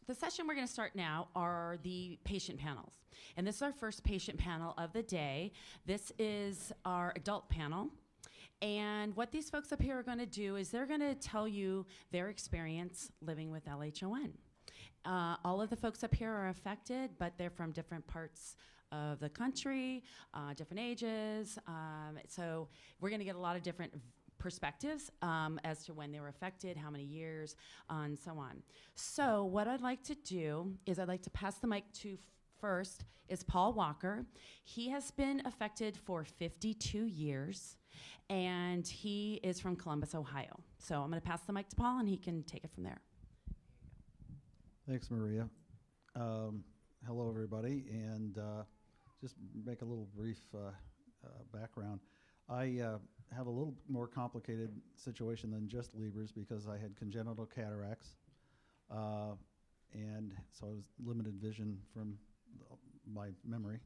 The session we're going to start now are the patient panels. And this is our first patient panel of the day. This is our adult panel. And what these folks up here are going to do is they're going to tell you their experience living with LHON. All of the folks up here are affected, but they're from different parts of the country, different ages. So we're going to get a lot of different perspectives as to when they were affected, how many years, and so on. So what I'd like to do is I'd like to pass the mic to first is Paul Walker. He has been affected for 52 years, and he is from Columbus, Ohio. So I'm going to pass the mic to Paul, and he can take it from there. Thanks, Maria. Hello, everybody, and just make a little brief background. I have a little more complicated situation than just Leber's because I had congenital cataracts, and so I was limited vision from my memory.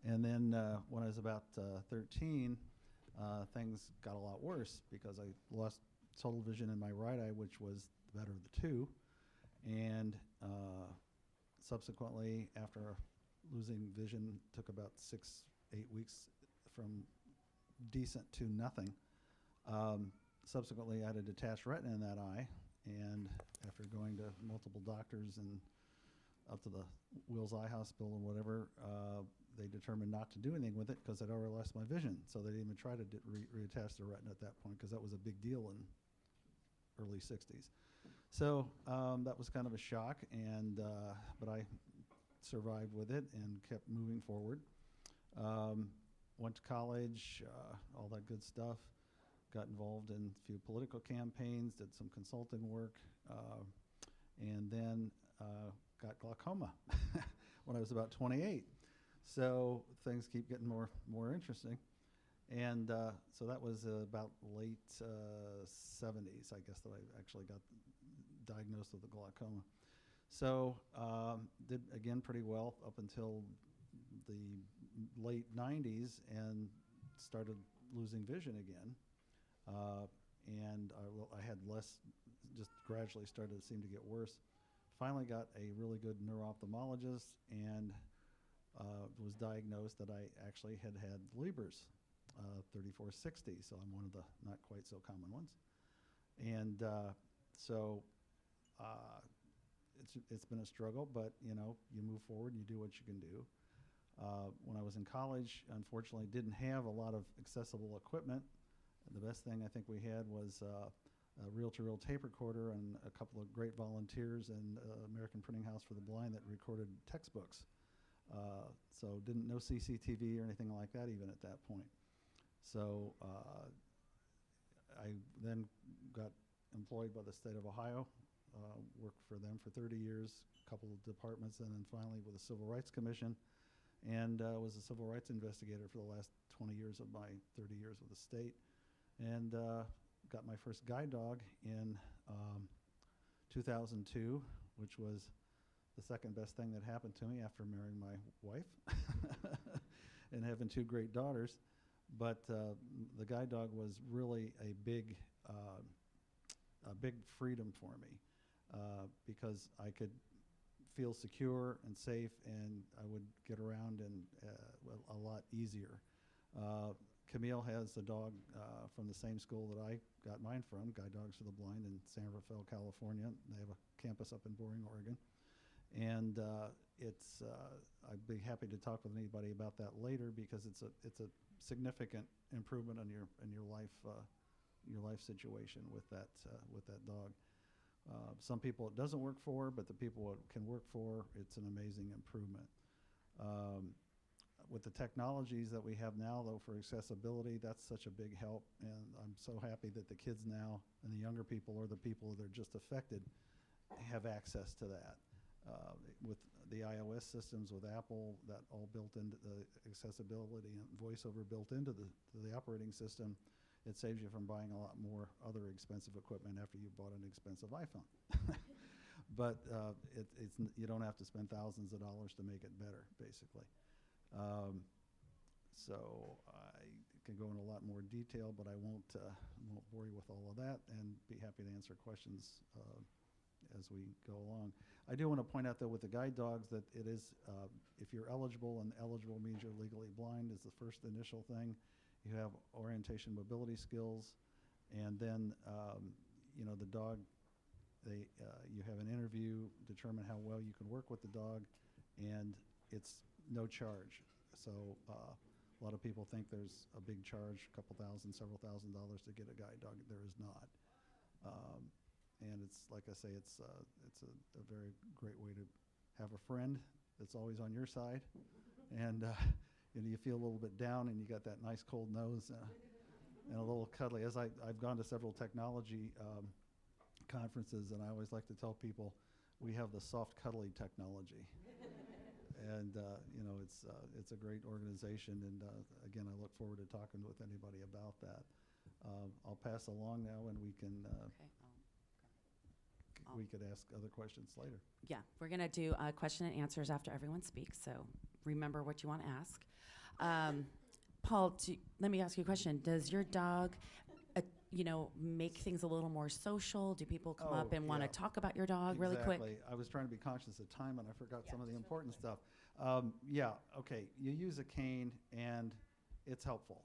And then when I was about 13, things got a lot worse because I lost total vision in my right eye, which was the better of the two. And subsequently, after losing vision, took about 6-8 weeks from decent to nothing. Subsequently, I had a detached retina in that eye, and after going to multiple doctors and up to the Wills Eye Hospital and whatever, they determined not to do anything with it because I'd already lost my vision. So they didn't even try to reattach the retina at that point because that was a big deal in early 60s. So that was kind of a shock, and but I survived with it and kept moving forward. Went to college, all that good stuff. Got involved in a few political campaigns, did some consulting work, and then got glaucoma when I was about 28. So things keep getting more interesting. And so that was about late 70s, I guess, that I actually got diagnosed with the glaucoma. So did, again, pretty well up until the late 90s and started losing vision again. And I had less, just gradually started to seem to get worse. Finally got a really good neuro-ophthalmologist and was diagnosed that I actually had Leber's. 3460, so I'm one of the not quite so common ones. And so it's been a struggle, but you know, you move forward and you do what you can do. When I was in college, unfortunately, didn't have a lot of accessible equipment. And the best thing I think we had was a reel-to-reel tape recorder and a couple of great volunteers and American Printing House for the Blind that recorded textbooks. So no CCTV or anything like that even at that point. So I then got employed by the state of Ohio, worked for them for 30 years, a couple of departments, and then finally with the Civil Rights Commission, and was a civil rights investigator for the last 20 years of my 30 years with the state, and got my first guide dog in 2002, which was the second best thing that happened to me after marrying my wife and having two great daughters. But the guide dog was really a big freedom for me because I could feel secure and safe, and I would get around and a lot easier. Camille has a dog from the same school that I got mine from, Guide Dogs for the Blind in San Rafael, California. They have a campus up in Boring, Oregon. And I'd be happy to talk with anybody about that later because it's a significant improvement on your life situation with that dog. Some people it doesn't work for, but the people it can work for, it's an amazing improvement. With the technologies that we have now, though, for accessibility, that's such a big help, and I'm so happy that the kids now and the younger people or the people that are just affected have access to that. With the iOS systems with Apple, that all built into the accessibility and voiceover built into the operating system, it saves you from buying a lot more other expensive equipment after you've bought an expensive iPhone. But you don't have to spend thousands of dollars to make it better, basically. So I can go into a lot more detail, but I won't bore you with all of that, and be happy to answer questions as we go along. I do want to point out, though, with the guide dogs that it is, if you're eligible, and eligible means you're legally blind is the first initial thing. You have orientation mobility skills, and then, you know, the dog, you have an interview, determine how well you can work with the dog, and it's no charge. So a lot of people think there's a big charge, a couple thousand, several $1,000s to get a guide dog. There is not. And it's, like I say, it's a very great way to have a friend that's always on your side. And you feel a little bit down, and you got that nice cold nose and a little cuddly. As I've gone to several technology conferences, and I always like to tell people we have the soft cuddly technology. And you know, it's a great organization, and again, I look forward to talking with anybody about that. I'll pass along now, and we can we could ask other questions later. Yeah, we're going to do question and answers after everyone speaks, so remember what you want to ask. Paul, let me ask you a question. Does your dog, you know, make things a little more social? Do people come up and want to talk about your dog really quick? Exactly. I was trying to be conscious of time, and I forgot some of the important stuff. Yeah, okay. You use a cane, and it's helpful.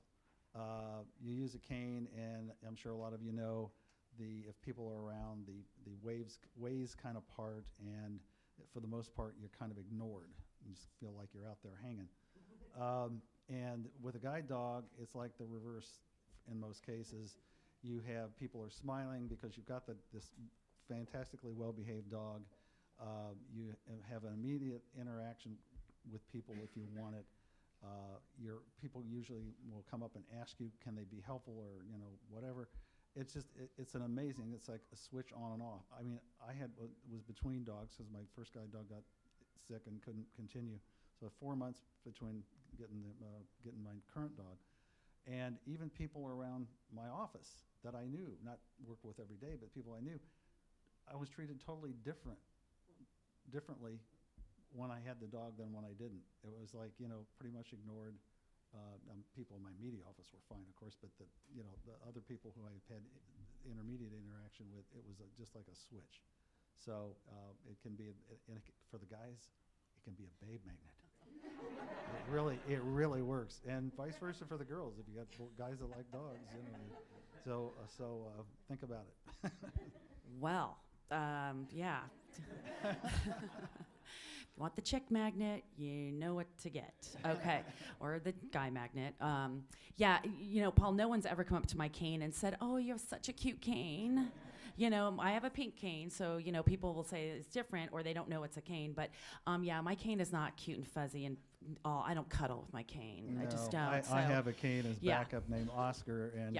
You use a cane, and I'm sure a lot of you know, if people are around, the ways kind of part, and for the most part, you're kind of ignored. You just feel like you're out there hanging. And with a guide dog, it's like the reverse in most cases. You have people are smiling because you've got this fantastically well-behaved dog. You have an immediate interaction with people if you want it. People usually will come up and ask you, can they be helpful, or you know, whatever. It's just it's an amazing. It's like a switch on and off. I mean, I was between dogs because my first guide dog got sick and couldn't continue. So 4 months between getting my current dog, and even people around my office that I knew, not work with every day, but people I knew, I was treated totally differently when I had the dog than when I didn't. It was like, you know, pretty much ignored. People in my media office were fine, of course, but the other people who I've had intermediate interaction with, it was just like a switch. So it can be, for the guys, it can be a babe magnet. It really works, and vice versa for the girls. If you got guys that like dogs, you know. So think about it. Well, yeah. You want the chick magnet, you know what to get. Okay, or the guy magnet. Yeah, you know, Paul, no one's ever come up to my cane and said, "Oh, you have such a cute cane." You know, I have a pink cane, so, you know, people will say it's different, or they don't know it's a cane. But, yeah, my cane is not cute and fuzzy, and I don't cuddle with my cane. No, I just don't. I have a cane as backup named Oscar, and